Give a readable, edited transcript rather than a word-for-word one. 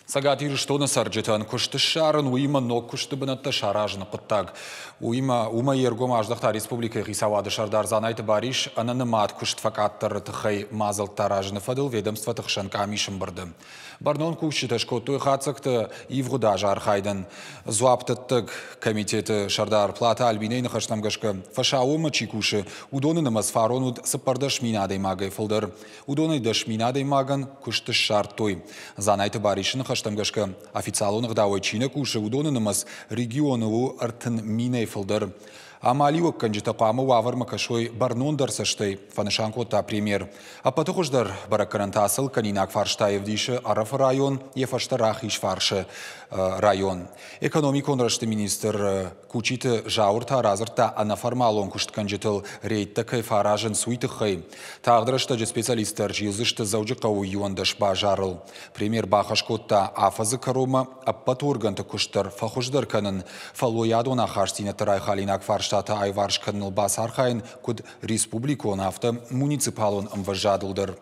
Сагатир штона сарджетан кушты шарын уйма ног кушты бынатта шаражны пыттаг. Ума ергом аждахта республика хисавады шардар занайты бариш, ананы мат кушт факаттар тхай мазал таражны фадыл ведомство тхшан камишым барды. Барнон кушты ташкоту хацакты ивгуда жархайдан. Зуаптыттык комитеты шардар плата альбинейны хаштамгашка. Фашаума чикуши, удоны намаз фаронуд сыпардаш минадей магай фылдар. Удоны даш минадей маган кушты шартой. Занайты баришны хаштамгашка официалонық дауай чина куши удонынымыз региону артын миней фылдар. Амали өкканжыта қамы ваварма кашой барнондар саштай фанышанкота премьер. Апатықұждар баракарантасыл канинак фарштаев диші араф район, ефаштарах иш фаршы район. Экономикон рашты министр кучиты жауырта разырта анаформалон куштканжытыл рейдті кайфаражын суйтықхай. Тағдырышты же специалистер жилзышты заужықау юандаш бажарыл. Премьер бақашкотта афазы карома аппат органты куштар фахуждар канын фалуядон ахаштина тарай халинак фарштата айварш каныл бас архайн куд республикон авто муниципалон амважадылдар.